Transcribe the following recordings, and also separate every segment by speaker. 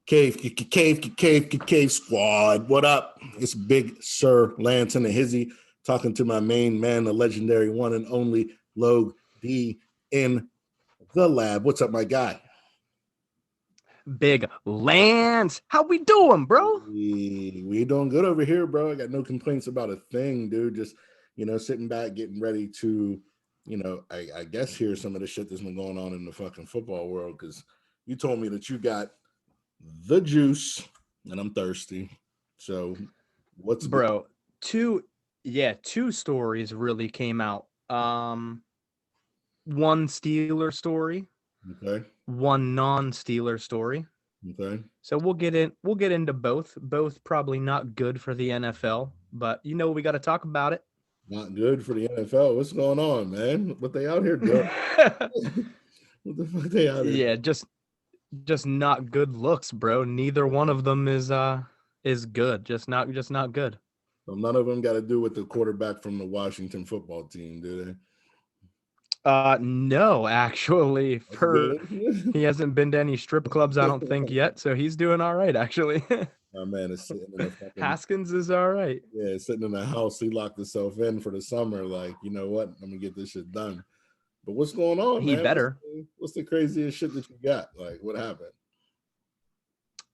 Speaker 1: Cave squad. What up? It's Big Sir Lance and the Hizzy talking to my main man, the legendary one and only Log D in the lab. What's up, my guy?
Speaker 2: Big Lance. How we doing, bro?
Speaker 1: We doing good over here, bro. I got no complaints about a thing, dude. Just, sitting back, getting ready to, I guess hear some of the shit that's been going on in the fucking football world, because you told me that you got the juice and I'm thirsty. So what's
Speaker 2: bro? Two stories really came out. One Steeler story,
Speaker 1: okay?
Speaker 2: one non-Steeler story.
Speaker 1: Okay.
Speaker 2: So we'll get into both. Both probably not good for the NFL, but we got to talk about it.
Speaker 1: Not good for the NFL. What's going on, man? What they out here doing? What the fuck they out here?
Speaker 2: Yeah, just not good looks, bro. Neither one of them is good. Just not good.
Speaker 1: So none of them got to do with the quarterback from the Washington football team, do they?
Speaker 2: No, actually, he hasn't been to any strip clubs, I don't think yet. So he's doing all right, actually.
Speaker 1: My man is sitting in a fucking,
Speaker 2: Haskins is all right.
Speaker 1: Yeah, sitting in the house. He locked himself in for the summer. Like, you know what? Let me get this shit done. But what's going on,
Speaker 2: He
Speaker 1: man?
Speaker 2: better.
Speaker 1: What's the craziest shit that you got? Like, what happened?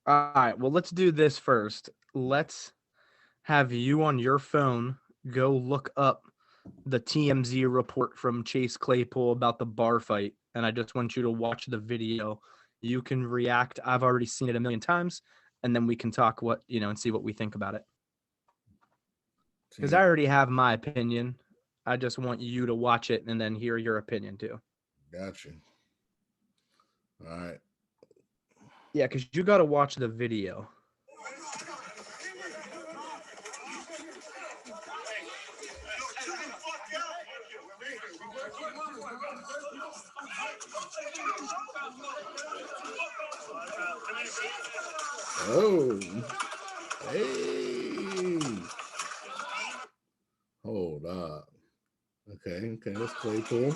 Speaker 2: All right. Well, let's do this first. Let's have you on your phone go look up the TMZ report from Chase Claypool about the bar fight. And I just want you to watch the video. You can react. I've already seen it a million times. And then we can talk and see what we think about it. Because I already have my opinion. I just want you to watch it and then hear your opinion too.
Speaker 1: Gotcha. All right.
Speaker 2: Yeah, because you got to watch the video.
Speaker 1: Oh, hey. Hold up. Okay, that's Claypool.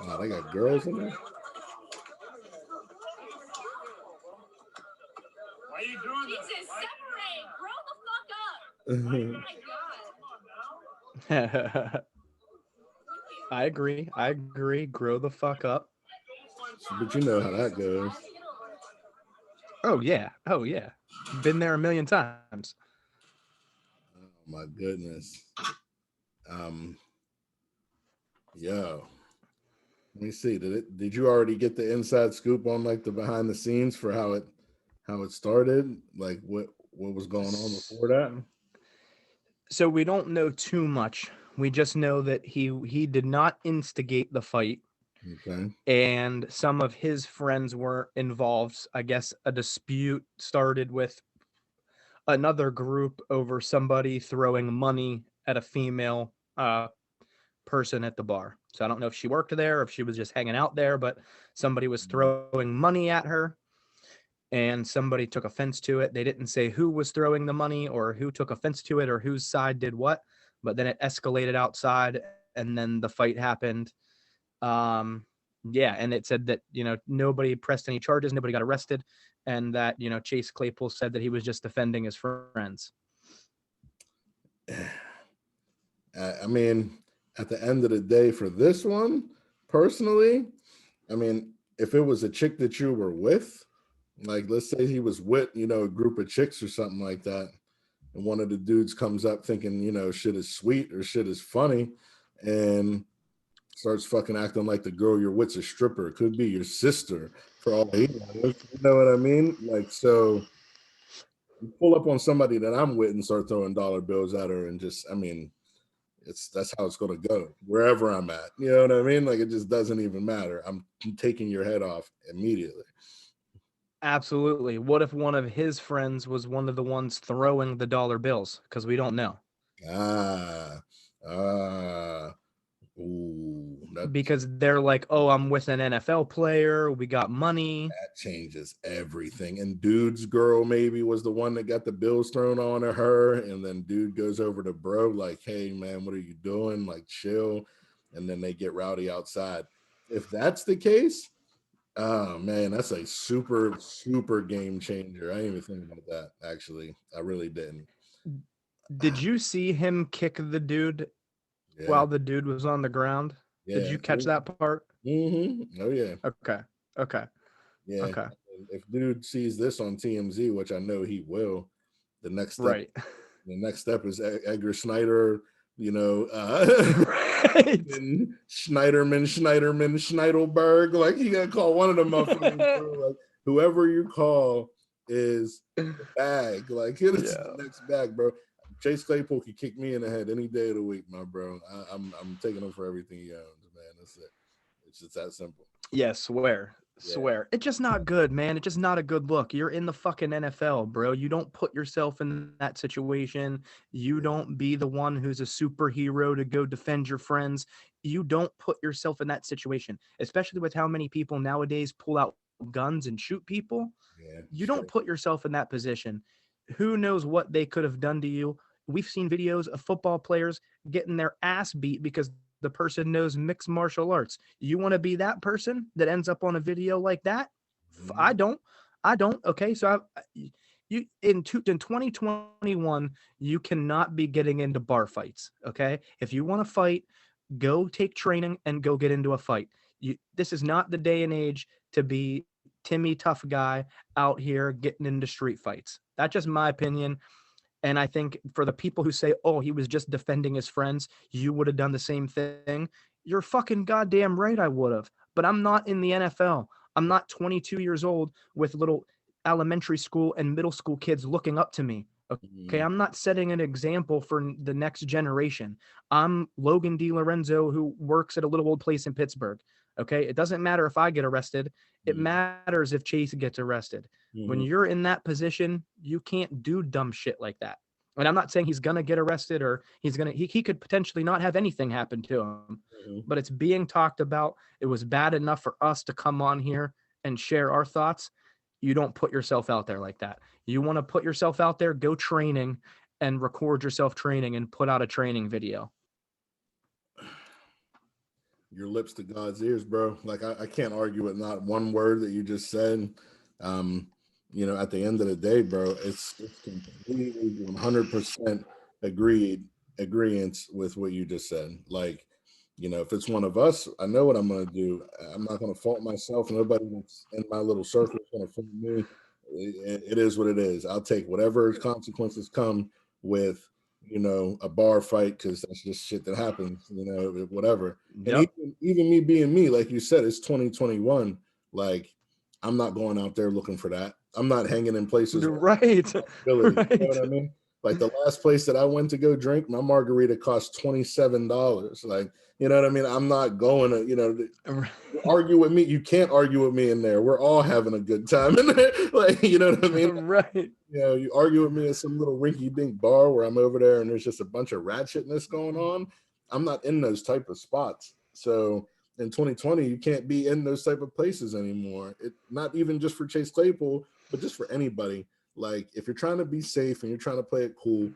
Speaker 1: Wow, they got girls in there.
Speaker 3: Why are you doing this? Jesus, separate. Grow the fuck up. Oh my God.
Speaker 2: I agree. Grow the fuck up.
Speaker 1: But you know how that goes.
Speaker 2: Oh yeah. Been there a million times.
Speaker 1: Oh my goodness. Yo. Let me see. Did you already get the inside scoop on like the behind the scenes for how it started? Like what was going on before that?
Speaker 2: So we don't know too much. We just know that he did not instigate the fight.
Speaker 1: Okay.
Speaker 2: And some of his friends were involved. I guess a dispute started with another group over somebody throwing money at a female person at the bar. So I don't know if she worked there or if she was just hanging out there, but somebody was throwing money at her and somebody took offense to it. They didn't say who was throwing the money or who took offense to it or whose side did what, but then it escalated outside and then the fight happened. Yeah, and it said that, nobody pressed any charges, nobody got arrested, and that, Chase Claypool said that he was just defending his friends.
Speaker 1: I mean, at the end of the day, for this one, personally, I mean, if it was a chick that you were with, like let's say he was with, a group of chicks or something like that, and one of the dudes comes up thinking, shit is sweet or shit is funny, and starts fucking acting like the girl you're with's a stripper. It could be your sister for all he knows. You know what I mean? Like, so you pull up on somebody that I'm with and start throwing dollar bills at her and just, I mean, that's how it's going to go wherever I'm at. You know what I mean? Like, it just doesn't even matter. I'm taking your head off immediately.
Speaker 2: Absolutely. What if one of his friends was one of the ones throwing the dollar bills? Because we don't know.
Speaker 1: Ooh, that
Speaker 2: because they're like, oh, I'm with an NFL player. We got money.
Speaker 1: changes everything. And dude's girl maybe was the one that got the bills thrown on her, and then dude goes over to bro like, hey man, what are you doing? Like, chill. And then they get rowdy outside. If that's the case, oh man, that's a super game changer. I didn't even think about that, actually. I really didn't.
Speaker 2: Did you see him kick the dude
Speaker 1: Yeah,
Speaker 2: while the dude was on the ground? Did
Speaker 1: yeah.
Speaker 2: you catch that part?
Speaker 1: Oh yeah.
Speaker 2: Okay. Okay.
Speaker 1: Yeah.
Speaker 2: Okay.
Speaker 1: If dude sees this on TMZ, which I know he will, the next step
Speaker 2: Right.
Speaker 1: the next step is Edgar Snyder,
Speaker 2: Right.
Speaker 1: and Schneiderberg. Like, you gotta call one of them motherfuckers, bro. Like, whoever you call is the bag. Like, it is
Speaker 2: Yeah.
Speaker 1: the next bag, bro. Chase Claypool could kick me in the head any day of the week, my bro. I'm taking him for everything he owns, man. That's it. It's just that simple.
Speaker 2: Yeah, swear.
Speaker 1: Yeah.
Speaker 2: Swear. It's just not good, man. It's just not a good look. You're in the fucking NFL, bro. You don't put yourself in that situation. You don't be the one who's a superhero to go defend your friends. You don't put yourself in that situation, especially with how many people nowadays pull out guns and shoot people.
Speaker 1: Yeah.
Speaker 2: You don't put yourself in that position. Who knows what they could have done to you? We've seen videos of football players getting their ass beat because the person knows mixed martial arts. You want to be that person that ends up on a video like that? I don't. I don't. Okay, so you in 2021, you cannot be getting into bar fights. Okay, if you want to fight, go take training and go get into a fight. This is not the day and age to be Timmy tough guy out here getting into street fights. That's just my opinion. And I think for the people who say, oh, he was just defending his friends, you would have done the same thing. You're fucking goddamn right, I would have. But I'm not in the NFL. I'm not 22 years old with little elementary school and middle school kids looking up to me. Okay, I'm not setting an example for the next generation. I'm Logan DiLorenzo, who works at a little old place in Pittsburgh. Okay, it doesn't matter if I get arrested. It matters if Chase gets arrested. When you're in that position, you can't do dumb shit like that. And I'm not saying he's gonna get arrested or he could potentially not have anything happen to him. But it's being talked about. It was bad enough for us to come on here and share our thoughts. You don't put yourself out there like that. You want to put yourself out there, go training and record yourself training and put out a training video.
Speaker 1: Your lips to God's ears, bro. Like, I can't argue with not one word that you just said. At the end of the day, bro, it's completely 100% agreement with what you just said. Like, if it's one of us, I know what I'm going to do. I'm not going to fault myself. Nobody that's in my little circle is going to fault me. It is what it is. I'll take whatever consequences come with, a bar fight, because that's just shit that happens, whatever.
Speaker 2: Yep.
Speaker 1: And even me being me, like you said, it's 2021. Like, I'm not going out there looking for that. I'm not hanging in places.
Speaker 2: Right.
Speaker 1: Right. You know
Speaker 2: Right.
Speaker 1: what I mean? Like, the last place that I went to go drink, my margarita cost $27. Like, you know what I mean? I'm not going to, argue with me. You can't argue with me in there. We're all having a good time in there. Like, you know what I mean?
Speaker 2: Right.
Speaker 1: You argue with me at some little rinky-dink bar where I'm over there and there's just a bunch of ratchetness going on. I'm not in those type of spots. So in 2020, you can't be in those type of places anymore. Not even just for Chase Claypool, but just for anybody. Like, if you're trying to be safe and you're trying to play it cool,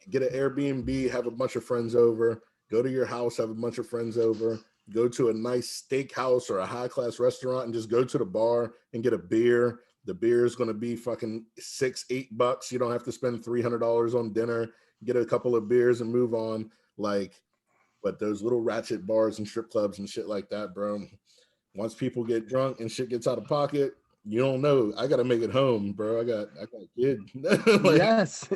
Speaker 1: get an Airbnb, have a bunch of friends over, go to your house, have a bunch of friends over, go to a nice steakhouse or a high-class restaurant and just go to the bar and get a beer. The beer is going to be fucking $6-8. You don't have to spend $300 on dinner. Get a couple of beers and move on. Like, but those little ratchet bars and strip clubs and shit like that, bro, once people get drunk and shit gets out of pocket, you don't know. I got to make it home, bro. I got a kid. Like,
Speaker 2: yes,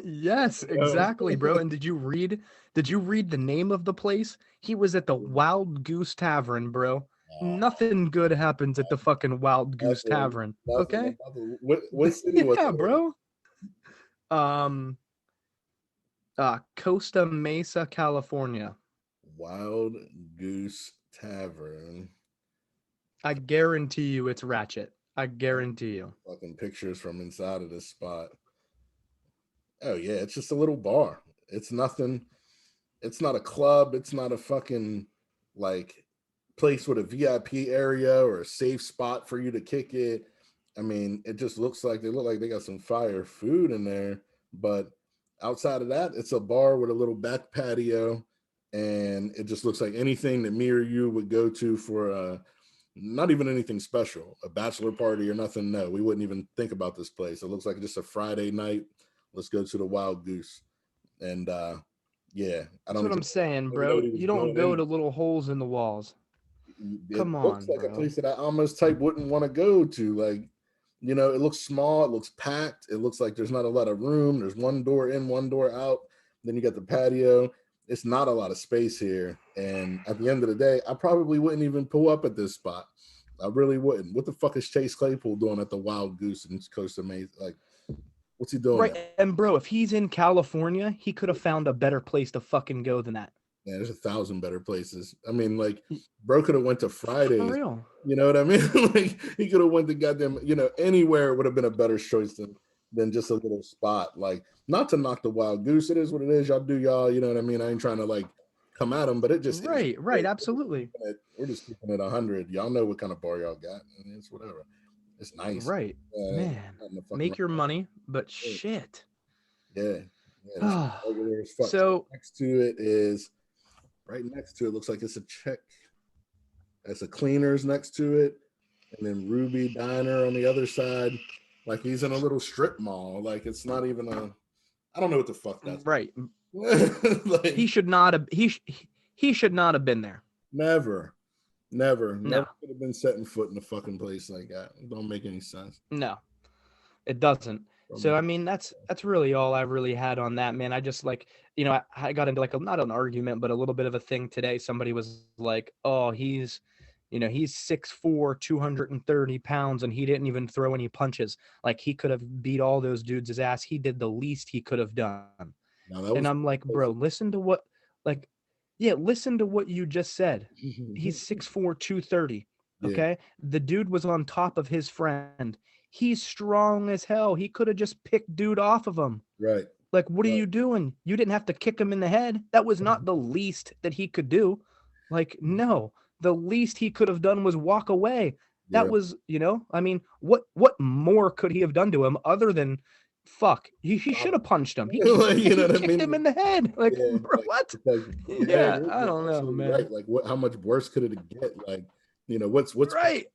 Speaker 2: exactly, bro. And did you read the name of the place? He was at the Wild Goose Tavern, bro. Nothing good happens at the fucking Wild Goose Tavern. Okay?
Speaker 1: What city was
Speaker 2: Yeah,
Speaker 1: it?
Speaker 2: bro. Costa Mesa, California.
Speaker 1: Wild Goose Tavern.
Speaker 2: I guarantee you it's ratchet. I guarantee you.
Speaker 1: Fucking pictures from inside of this spot. Oh yeah, it's just a little bar. It's nothing. It's not a club. It's not a fucking like place with a VIP area or a safe spot for you to kick it. I mean, it just look like they got some fire food in there, but outside of that, it's a bar with a little back patio, and it just looks like anything that me or you would go to for not even anything special, a bachelor party or nothing. No, we wouldn't even think about this place. It looks like just a Friday night. Let's go to the Wild Goose. And yeah, I
Speaker 2: That's
Speaker 1: don't
Speaker 2: what
Speaker 1: even
Speaker 2: I'm saying,
Speaker 1: know
Speaker 2: bro.
Speaker 1: what he was
Speaker 2: You don't
Speaker 1: doing
Speaker 2: go
Speaker 1: in.
Speaker 2: to little holes in the walls.
Speaker 1: It
Speaker 2: Come
Speaker 1: looks
Speaker 2: on,
Speaker 1: like a
Speaker 2: bro.
Speaker 1: place that I almost type wouldn't want to go to. Like, it looks small, it looks packed, it looks like there's not a lot of room. There's one door in, one door out. Then you got the patio. It's not a lot of space here. And at the end of the day, I probably wouldn't even pull up at this spot. I really wouldn't. What the fuck is Chase Claypool doing at the Wild Goose in Costa Mesa? Like, what's he doing
Speaker 2: Right.
Speaker 1: there?
Speaker 2: And bro, if he's in California, he could have found a better place to fucking go than that.
Speaker 1: Yeah, there's 1,000 better places. I mean, like, bro could have went to Fridays.
Speaker 2: For real.
Speaker 1: You know what I mean? Like, he could have went to goddamn, anywhere would have been a better choice than just a little spot. Like, not to knock the Wild Goose. It is what it is. Y'all do y'all. You know what I mean? I ain't trying to like come at them, but it just is.
Speaker 2: Right, absolutely.
Speaker 1: We're just keeping it 100. Y'all know what kind of bar y'all got. I mean, it's whatever. It's nice.
Speaker 2: Right. Man. Make your money, but shit.
Speaker 1: Yeah. Yeah. Regular as fuck.
Speaker 2: So
Speaker 1: next to it is right next to it looks like it's a check. It's a cleaners next to it, and then Ruby Diner on the other side. Like he's in a little strip mall. Like it's not even I don't know what the fuck that's.
Speaker 2: Right.
Speaker 1: Like,
Speaker 2: he should not have. He should not have been there.
Speaker 1: Never
Speaker 2: No.
Speaker 1: could have been setting foot in a fucking place like that. It don't make any sense.
Speaker 2: No, it doesn't. So I mean, that's really all I really had on that, man. I just like, I got into like not an argument, but a little bit of a thing today. Somebody was like, "Oh, he's 6'4", 230 pounds, and he didn't even throw any punches. Like he could have beat all those dudes' ass. He did the least he could have done." And I'm like, bro, listen to what you just said. He's 6'4", 230. Okay. Yeah. The dude was on top of his friend. He's strong as hell. He could have just picked dude off of him.
Speaker 1: Right.
Speaker 2: Like, what are you doing? You didn't have to kick him in the head. That was not the least that he could do. Like, no, the least he could have done was walk away. That was, I mean, what more could he have done to him other than fuck? He should have punched him. He kicked him in the head. Like, bro, what? I don't know, man.
Speaker 1: Right. Like, how much worse could it get? Like, what's
Speaker 2: right?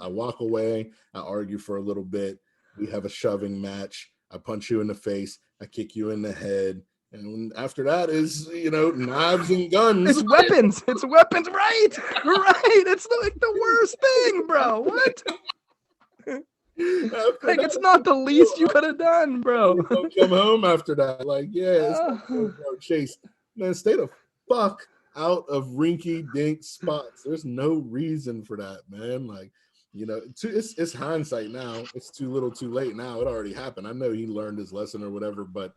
Speaker 1: I walk away. I argue for a little bit. We have a shoving match. I punch you in the face. I kick you in the head. And after that is, knives and guns.
Speaker 2: It's weapons. It's weapons. Right. Right. It's like the worst thing, bro. What? Like, it's not the least you could have done, bro.
Speaker 1: Come home after that. Like, yeah, it's Chase. Man, stay the fuck out of rinky dink spots. There's no reason for that, man. Like, it's hindsight now. It's too little too late now. It already happened. I know he learned his lesson or whatever, but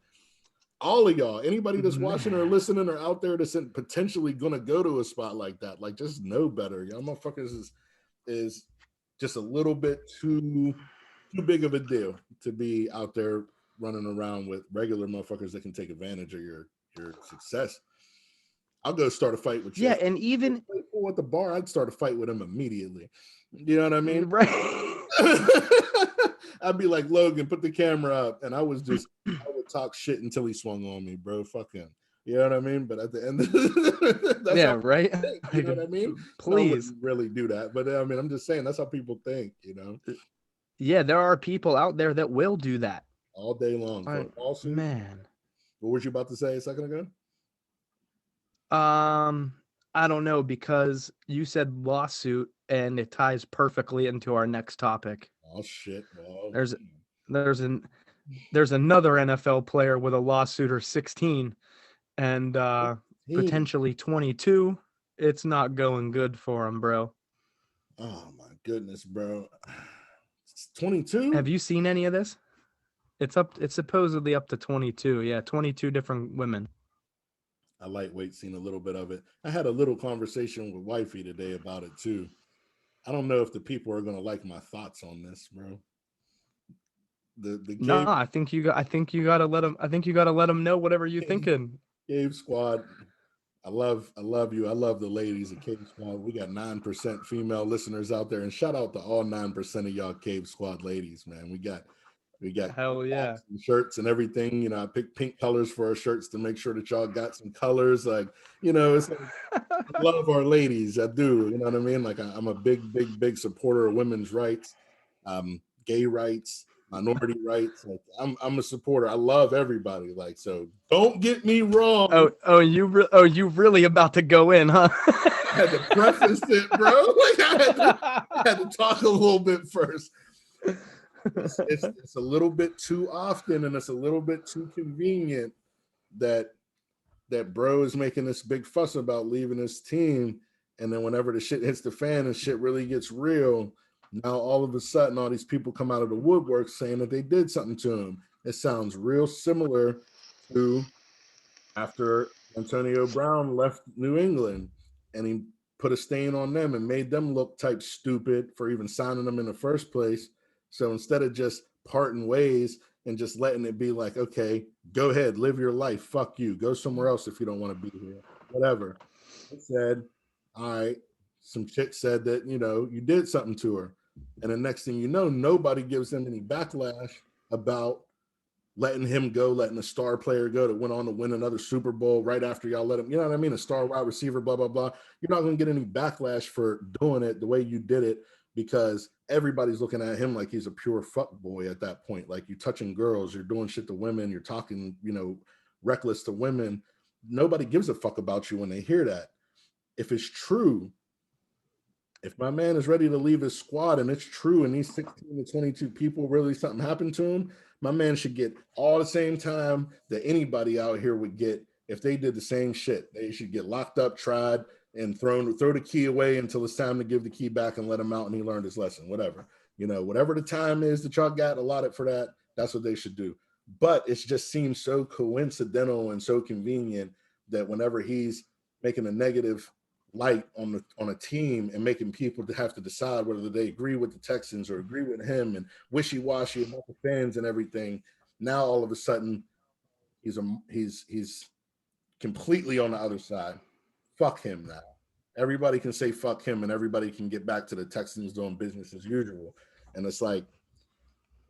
Speaker 1: all of y'all, anybody that's watching or listening or out there that's potentially gonna go to a spot like that, like, just know better. Y'all motherfuckers is just a little bit too big of a deal to be out there running around with regular motherfuckers that can take advantage of your success. I'll go start a fight with you.
Speaker 2: Yeah, and even
Speaker 1: at the bar, I'd start a fight with him immediately. You know what I mean?
Speaker 2: Right.
Speaker 1: I'd be like, Logan, put the camera up. And I would talk shit until he swung on me, bro. Fuck him. You know what I mean? But at the end that's
Speaker 2: right.
Speaker 1: You know what I mean?
Speaker 2: Please.
Speaker 1: I really do that. But I mean, I'm just saying that's how people think,
Speaker 2: Yeah, there are people out there that will do that.
Speaker 1: All day long.
Speaker 2: Man.
Speaker 1: What were you about to say a second ago?
Speaker 2: I don't know, because you said lawsuit and it ties perfectly into our next topic.
Speaker 1: Oh shit. Well,
Speaker 2: there's another NFL player with a lawsuit or 16 and potentially 22. It's not going good for him, bro.
Speaker 1: Oh my goodness, bro. It's 22.
Speaker 2: Have you seen any of this? It's supposedly up to 22. Yeah, 22 different women.
Speaker 1: I lightweight seen a little bit of it. I had a little conversation with wifey today about it too. I don't know if the people are gonna like my thoughts on this, bro.
Speaker 2: No, I think you got to let them. I think you got to let them know whatever you're thinking.
Speaker 1: Gabe squad. I love you. I love the ladies at Cave Squad. We got 9% female listeners out there, and shout out to all 9% of y'all Cave Squad ladies, man. We got
Speaker 2: Hell yeah.
Speaker 1: and shirts and everything. You know, I picked pink colors for our shirts to make sure that y'all got some colors. Like, you know, it's like, I love our ladies. I do. You know what I mean? Like, I'm a big supporter of women's rights, gay rights, minority rights. Like, I'm a supporter. I love everybody. Like, so don't get me wrong.
Speaker 2: You really about to go in, huh?
Speaker 1: I had to preface it, bro. Like, I had to talk a little bit first. It's a little bit too often, and it's a little bit too convenient that bro is making this big fuss about leaving his team, and then whenever the shit hits the fan and shit really gets real, now all of a sudden all these people come out of the woodwork saying that they did something to him. It sounds real similar to after Antonio Brown left New England and he put a stain on them and made them look type stupid for even signing them in the first place. So instead of just parting ways and just letting it be like, okay, go ahead, live your life. Fuck you. Go somewhere else if you don't want to be here. Whatever. I said, all right. Some chick said that, you know, you did something to her. And the next thing you know, nobody gives them any backlash about letting him go, letting a star player go that went on to win another Super Bowl right after y'all let him, you know what I mean? A star wide receiver, blah, blah, blah. You're not going to get any backlash for doing it the way you did it because everybody's looking at him like he's a pure fuck boy at that point. Like you touching girls, you're doing shit to women, you're talking, you know, reckless to women. Nobody gives a fuck about you when they hear that. If it's true, if my man is ready to leave his squad and it's true and these 16 to 22 people really something happened to him, my man should get all the same time that anybody out here would get if they did the same shit. They should get locked up, tried, and throw the key away until it's time to give the key back and let him out and he learned his lesson, whatever. You know, whatever the time is that y'all got allotted for that, that's what they should do. But it just seems so coincidental and so convenient that whenever he's making a negative light on a team and making people to have to decide whether they agree with the Texans or agree with him and wishy-washy about the fans and everything. Now all of a sudden he's completely on the other side. Fuck him now. Everybody can say fuck him and everybody can get back to the Texans doing business as usual. And it's like,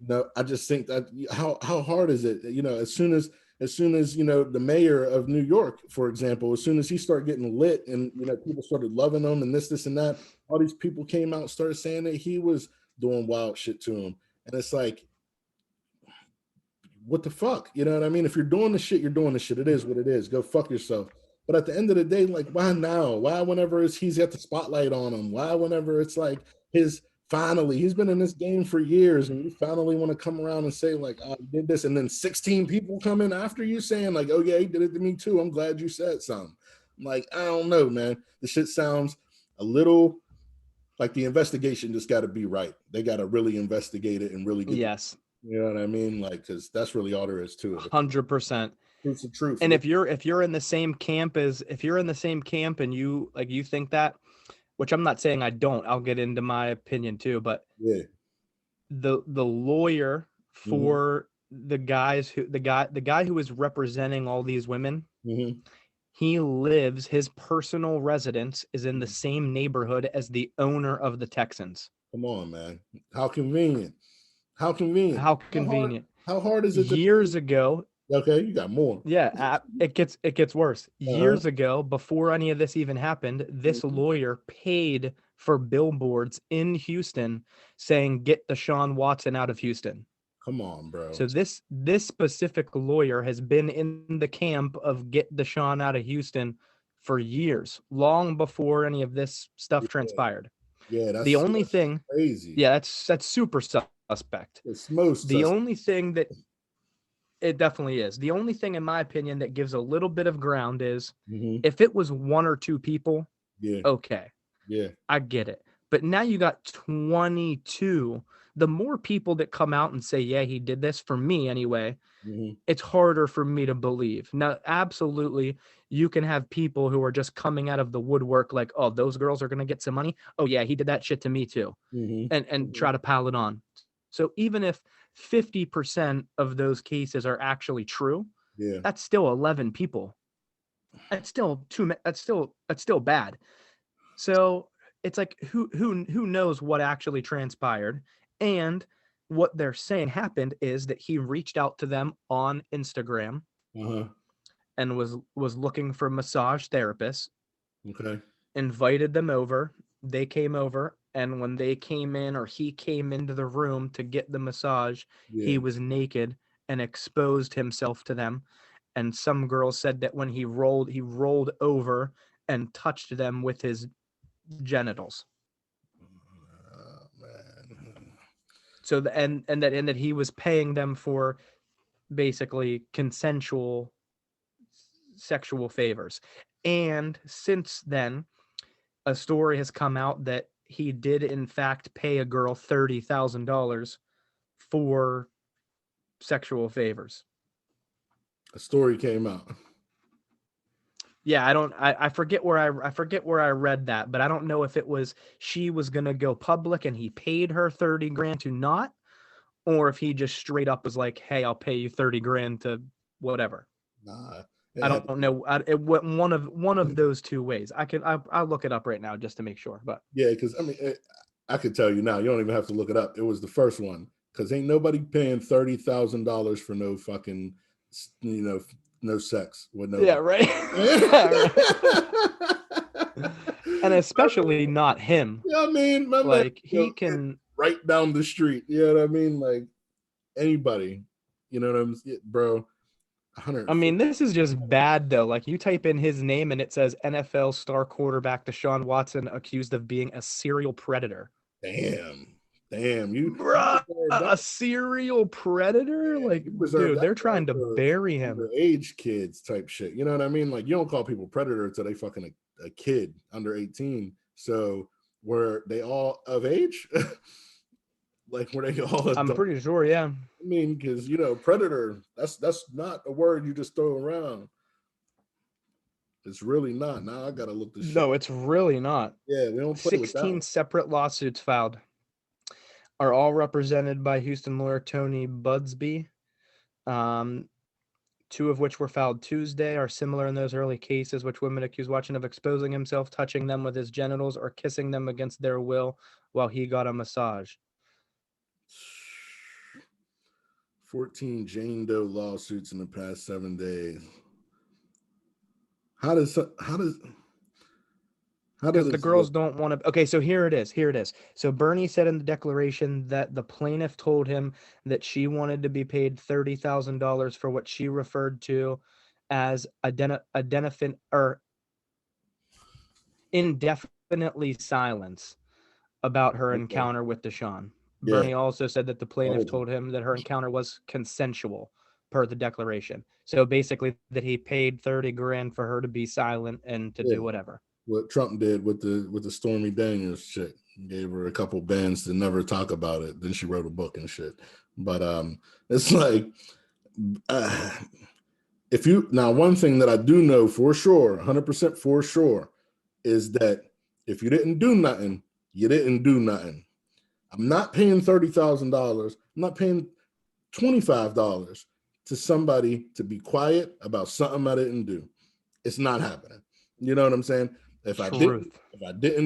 Speaker 1: no, I just think that how hard is it? You know, as soon as you know the mayor of New York, for example, as soon as he started getting lit and you know people started loving him and this and that, all these people came out and started saying that he was doing wild shit to him, and it's like, what the fuck? You know what I mean? If you're doing the shit, you're doing the shit. It is what it is. Go fuck yourself. But at the end of the day, like, why now? Why whenever he's got the spotlight on him? Why whenever it's like he's been in this game for years and you finally want to come around and say like, I did this, and then 16 people come in after you saying like, oh yeah, he did it to me too. I'm glad you said something. I'm like, I don't know, man. The shit sounds a little like the investigation just got to be right. They got to really investigate it and really get
Speaker 2: Yes.
Speaker 1: you know what I mean? Like, because that's really all there is to it.
Speaker 2: 100%.
Speaker 1: Truth's the truth.
Speaker 2: And if you're in the same camp and you think that, which I'm not saying I don't, I'll get into my opinion too, but
Speaker 1: yeah,
Speaker 2: the lawyer for the guy who is representing all these women, his personal residence is in the same neighborhood as the owner of the Texans.
Speaker 1: Come on, man. How convenient. How convenient.
Speaker 2: How convenient.
Speaker 1: How hard is it?
Speaker 2: Years ago.
Speaker 1: Okay, you got more.
Speaker 2: Yeah, it gets worse. Years ago, before any of this even happened, this lawyer paid for billboards in Houston saying "Get Deshaun Watson out of Houston."
Speaker 1: Come on, bro.
Speaker 2: So this specific lawyer has been in the camp of "Get Deshaun out of Houston" for years, long before any of this stuff transpired.
Speaker 1: Yeah, that's
Speaker 2: the only thing.
Speaker 1: Crazy.
Speaker 2: Yeah, that's super suspect.
Speaker 1: It's most
Speaker 2: the only thing that. It definitely is. The only thing, in my opinion, that gives a little bit of ground is if it was one or two people, okay.
Speaker 1: Yeah.
Speaker 2: I get it. But now you got 22. The more people that come out and say, yeah, he did this, for me anyway, it's harder for me to believe. Now, absolutely, you can have people who are just coming out of the woodwork like, oh, those girls are going to get some money. Oh, yeah, he did that shit to me too. And try to pile it on. So even if 50% of those cases are actually true, that's still 11 people. That's still that's still bad. So it's like who knows what actually transpired, and what they're saying happened is that he reached out to them on Instagram
Speaker 1: Uh-huh.
Speaker 2: and was looking for massage therapists,
Speaker 1: Okay.
Speaker 2: invited them over. They came over, and when they came in, or he came into the room to get the massage, he
Speaker 1: Yeah.
Speaker 2: was naked and exposed himself to them. And some girl said that when he rolled over and touched them with his genitals.
Speaker 1: Man.
Speaker 2: So and that he was paying them for basically consensual sexual favors. And since then, a story has come out that he did in fact pay a girl $30,000 for sexual favors.
Speaker 1: A story came out.
Speaker 2: Yeah, I forget where I forget where I read that, but I don't know if it was she was gonna go public and he paid her 30 grand to not, or if he just straight up was like, hey, I'll pay you 30 grand to whatever.
Speaker 1: Nah.
Speaker 2: I don't know. It went one of those two ways. I'll look it up right now just to make sure. But
Speaker 1: Yeah, because I mean, I could tell you now. You don't even have to look it up. It was the first one. Because ain't nobody paying $30,000 for no fucking, no sex with
Speaker 2: yeah,
Speaker 1: nobody.
Speaker 2: right. Yeah, right. And especially not him.
Speaker 1: Yeah, I mean, my man,
Speaker 2: Like he can.
Speaker 1: right down the street. You know what I mean? Like anybody. You know what I'm saying, bro?
Speaker 2: I mean, this is just bad though. Like you type in his name and it says NFL star quarterback Deshaun Watson accused of being a serial predator.
Speaker 1: Damn, you
Speaker 2: Bruh, a serial predator? Like,
Speaker 1: reserve
Speaker 2: dude,
Speaker 1: that
Speaker 2: they're trying to
Speaker 1: for
Speaker 2: bury him.
Speaker 1: underage kids type shit. You know what I mean? Like you don't call people predator until they fucking a kid under 18. So were they all of age? Like were they all adult?
Speaker 2: I'm pretty sure, yeah.
Speaker 1: I mean, because predator, that's not a word you just throw around. It's really not. Now I gotta look this shit.
Speaker 2: No, it's really not.
Speaker 1: Yeah, we don't play with that
Speaker 2: 16
Speaker 1: one.
Speaker 2: separate lawsuits filed are all represented by Houston lawyer Tony Budsby. Two of which were filed Tuesday are similar in those early cases, which women accused Watson of exposing himself, touching them with his genitals, or kissing them against their will while he got a massage.
Speaker 1: 14 Jane Doe lawsuits in the past 7 days. How does
Speaker 2: Because the girls don't want to. Okay, so here it is. So Bernie said in the declaration that the plaintiff told him that she wanted to be paid $30,000 for what she referred to as indefinitely silence about her encounter with Deshaun.
Speaker 1: Yeah.
Speaker 2: Bernie also said that the plaintiff told him that her encounter was consensual per the declaration. So basically that he paid 30 grand for her to be silent and to do whatever.
Speaker 1: What Trump did with the Stormy Daniels shit. Gave her a couple bands to never talk about it. Then she wrote a book and shit. But it's like if you now one thing that I do know for sure, 100% for sure, is that if you didn't do nothing, you didn't do nothing. I'm not paying $30,000. I'm not paying $25 to somebody to be quiet about something I didn't do. It's not happening. You know what I'm saying? If I didn't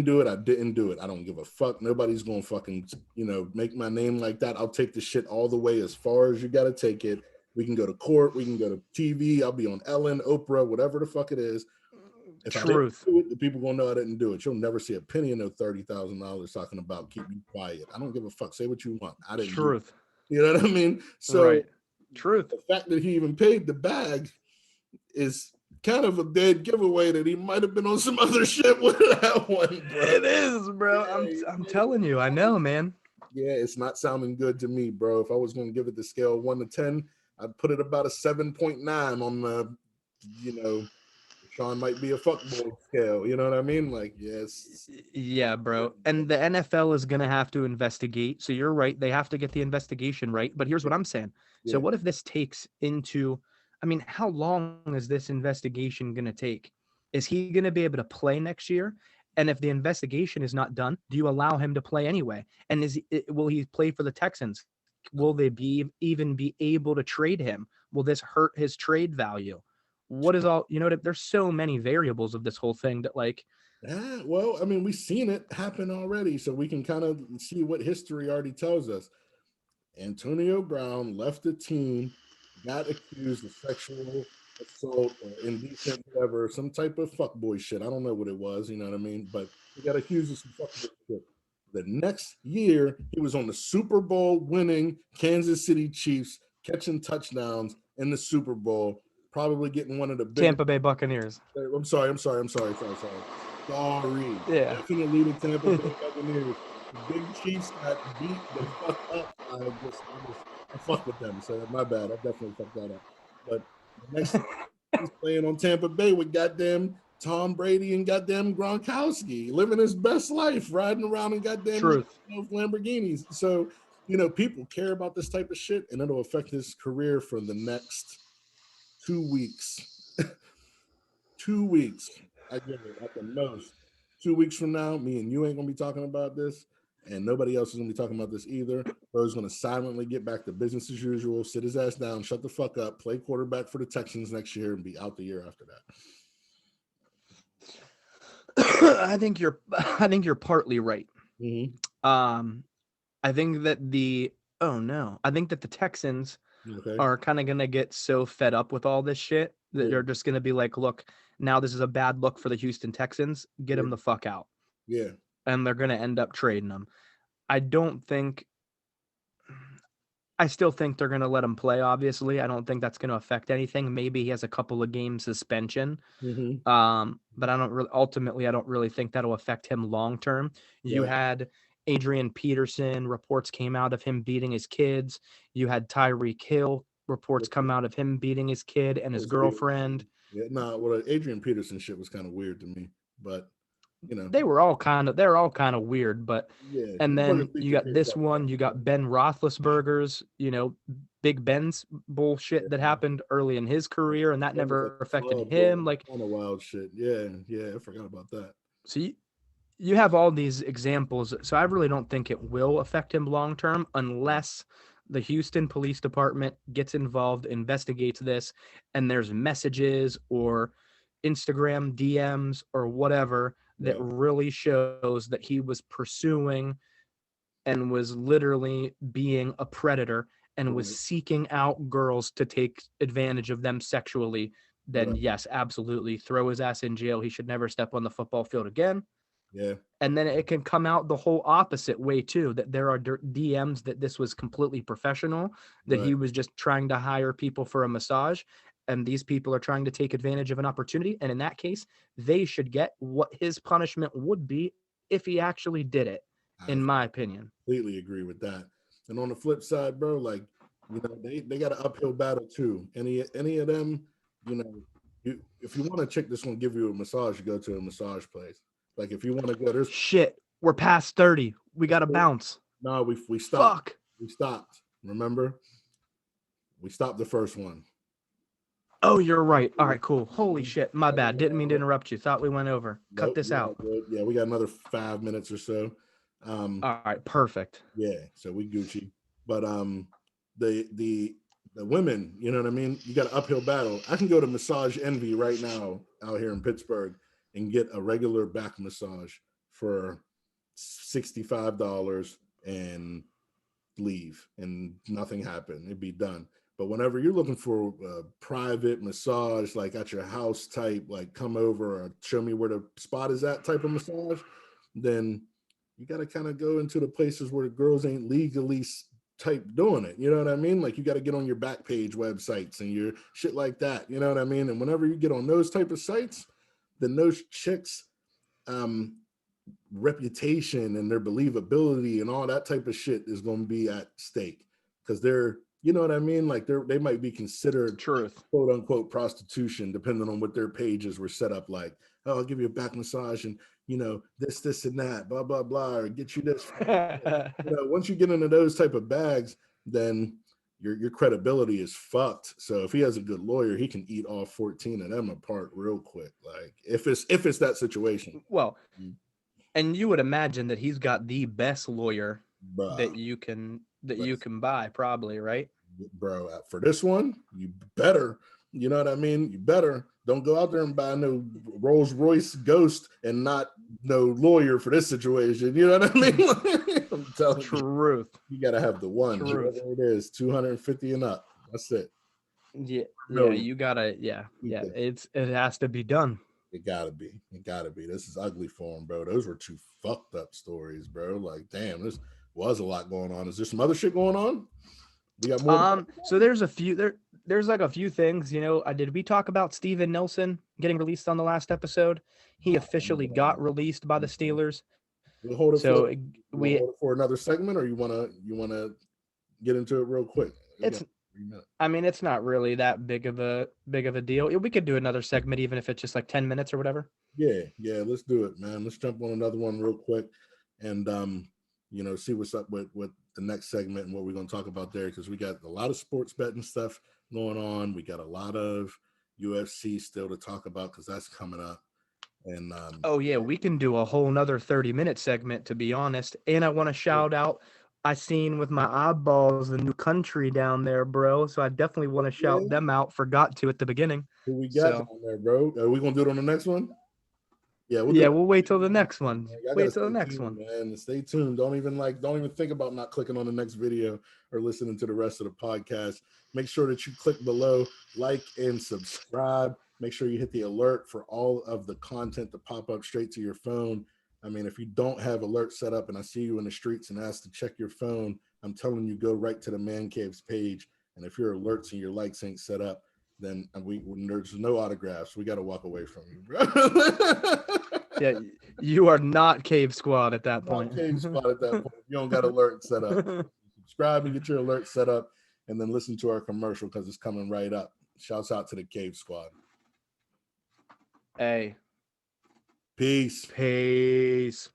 Speaker 1: do it, I didn't do it. I don't give a fuck. Nobody's gonna fucking, make my name like that. I'll take the shit all the way as far as you gotta take it. We can go to court, we can go to TV, I'll be on Ellen, Oprah, whatever the fuck it is. If I didn't do it, the people gonna know I didn't do it. You'll never see a penny in no $30,000 talking about keep me quiet. I don't give a fuck. Say what you want. I didn't do it. You know what I mean? So
Speaker 2: Truth.
Speaker 1: The fact that he even paid the bag is kind of a dead giveaway that he might have been on some other shit with that one, bro.
Speaker 2: It is, bro. I'm telling you, I know, man.
Speaker 1: Yeah, it's not sounding good to me, bro. If I was going to give it the scale 1 to 10, I'd put it about a 7.9 on the, Sean might be a fuckboy scale. You know what I mean? Like, yes.
Speaker 2: Yeah, bro. And the NFL is going to have to investigate. So you're right. They have to get the investigation right. But here's what I'm saying. So what if this takes into, how long is this investigation going to take? Is he going to be able to play next year? And if the investigation is not done, do you allow him to play anyway? And will he play for the Texans? Will they even be able to trade him? Will this hurt his trade value? what is all, there's so many variables of this whole thing that like,
Speaker 1: Yeah, well, I mean, we've seen it happen already, so we can kind of see what history already tells us. Antonio Brown left the team, got accused of sexual assault or indecent, whatever, some type of fuckboy shit. I don't know what it was, you know what I mean? But he got accused of some fuckboy shit. The next year, he was on the Super Bowl winning Kansas City Chiefs, catching touchdowns in the Super Bowl, probably getting one of the biggest.
Speaker 2: Tampa Bay Buccaneers.
Speaker 1: I'm sorry. Sorry.
Speaker 2: Yeah.
Speaker 1: Definitely the Tampa Bay Buccaneers. The big Chiefs got beat the fuck up. I fuck with them, so my bad. I definitely fucked that up. But the next he's playing on Tampa Bay with goddamn Tom Brady and goddamn Gronkowski, living his best life, riding around in goddamn
Speaker 2: Truth.
Speaker 1: Lamborghinis. So, people care about this type of shit, and it'll affect his career for the next 2 weeks. 2 weeks. I give it at the most. 2 weeks from now, me and you ain't gonna be talking about this, and nobody else is gonna be talking about this either. Bro's gonna silently get back to business as usual, sit his ass down, shut the fuck up, play quarterback for the Texans next year, and be out the year after that.
Speaker 2: I think you're partly right.
Speaker 1: Mm-hmm.
Speaker 2: I think that I think that the Texans are kind of gonna get so fed up with all this shit that they're just gonna be like, look, now this is a bad look for the Houston Texans. Get them the fuck out.
Speaker 1: Yeah.
Speaker 2: And they're gonna end up trading them. I still think they're gonna let him play. Obviously, I don't think that's gonna affect anything. Maybe he has a couple of game suspension.
Speaker 1: Mm-hmm.
Speaker 2: But I don't really think that'll affect him long term. You had Adrian Peterson, reports came out of him beating his kids. You had Tyreek Hill, reports come out of him beating his kid and his girlfriend.
Speaker 1: Yeah, well, Adrian Peterson shit was kind of weird to me, but
Speaker 2: they're all kind of weird. But
Speaker 1: yeah,
Speaker 2: and then you got this one, you got Ben Roethlisberger's, Big Ben's bullshit that happened early in his career, and that never affected him. Like
Speaker 1: kind of wild shit. Yeah, I forgot about that.
Speaker 2: So you have all these examples. So I really don't think it will affect him long term unless the Houston Police Department gets involved, investigates this, and there's messages or Instagram DMs or whatever that really shows that he was pursuing and was literally being a predator and was seeking out girls to take advantage of them sexually. Then yes, absolutely, throw his ass in jail. He should never step on the football field again.
Speaker 1: Yeah.
Speaker 2: And then it can come out the whole opposite way too, that there are DMs that this was completely professional, that he was just trying to hire people for a massage, and these people are trying to take advantage of an opportunity. And in that case, they should get what his punishment would be if he actually did it, in my opinion.
Speaker 1: Completely agree with that. And on the flip side, bro, like, they got an uphill battle too. Any of them, if you want a chick that's gonna give you a massage, you go to a massage place. Like if you want to go, there's
Speaker 2: shit. We're past 30. We gotta bounce.
Speaker 1: No, we stopped.
Speaker 2: Fuck.
Speaker 1: We stopped. Remember? We stopped the first one.
Speaker 2: Oh, you're right. All right, cool. Holy shit. My bad. Didn't mean to interrupt you. Thought we went over. Cut this out.
Speaker 1: Yeah, we got another 5 minutes or so.
Speaker 2: All right, perfect.
Speaker 1: Yeah, so we Gucci. But the women, you know what I mean? You got an uphill battle. I can go to Massage Envy right now out here in Pittsburgh and get a regular back massage for $65 and leave, and nothing happened. It'd be done. But whenever you're looking for a private massage, like at your house type, like come over or show me where the spot is at type of massage, then you got to kind of go into the places where the girls ain't legally type doing it. You know what I mean? Like you got to get on your back page websites and your shit like that. You know what I mean? And whenever you get on those type of sites, then those chicks reputation and their believability and all that type of shit is going to be at stake, because they're, you know what I mean, like they might be considered quote unquote prostitution depending on what their pages were set up like. Oh, I'll give you a back massage and this and that, blah blah blah, or get you this. Once you get into those type of bags, then your credibility is fucked. So if he has a good lawyer, he can eat all 14 of them apart real quick. Like if it's that situation.
Speaker 2: Well, and you would imagine that he's got the best lawyer that you can buy, probably, right?
Speaker 1: Bro, for this one, you better. You know what I mean? You better don't go out there and buy no Rolls Royce Ghost and not no lawyer for this situation. You know what I mean? I'm telling
Speaker 2: Truth.
Speaker 1: you got to have the one,
Speaker 2: Truth.
Speaker 1: whatever it is, 250 and up. That's it.
Speaker 2: Yeah,
Speaker 1: No.
Speaker 2: you gotta, yeah. It has to be done.
Speaker 1: It gotta be. This is ugly for him, bro. Those were two fucked up stories, bro. Like, damn, this was a lot going on. Is there some other shit going on? We got more.
Speaker 2: So there's a few there's like a few things, did we talk about Steven Nelson getting released on the last episode? He officially got released by the Steelers.
Speaker 1: We'll hold it
Speaker 2: So
Speaker 1: hold it for another segment, or you wanna get into it real quick?
Speaker 2: It's not really that big of a deal. We could do another segment even if it's just like 10 minutes or whatever.
Speaker 1: Yeah, let's do it, man. Let's jump on another one real quick and see what's up with the next segment and what we're going to talk about there, because we got a lot of sports betting stuff going on. We got a lot of UFC still to talk about because that's coming up. And
Speaker 2: oh yeah, we can do a whole nother 30-minute segment, to be honest. And I want to shout out, I seen with my eyeballs the new country down there, bro. So I definitely want to shout them out. Forgot to at the beginning.
Speaker 1: Who we got down there, bro? Are we gonna do it on the next one? Yeah,
Speaker 2: we'll wait till the next one. Wait till the next one,
Speaker 1: man. Stay tuned. Don't even think about not clicking on the next video or listening to the rest of the podcast. Make sure that you click below, like and subscribe. Make sure you hit the alert for all of the content to pop up straight to your phone. I mean, if you don't have alerts set up and I see you in the streets and ask to check your phone, I'm telling you, go right to the Man Caves page. And if your alerts and your likes ain't set up, then there's no autographs. We got to walk away from you, bro.
Speaker 2: Yeah, you are not Cave Squad at that point.
Speaker 1: Cave Squad at that point. You don't got alerts set up. Subscribe and get your alerts set up, and then listen to our commercial because it's coming right up. Shouts out to the Cave Squad.
Speaker 2: Hey.
Speaker 1: Peace.
Speaker 2: Peace.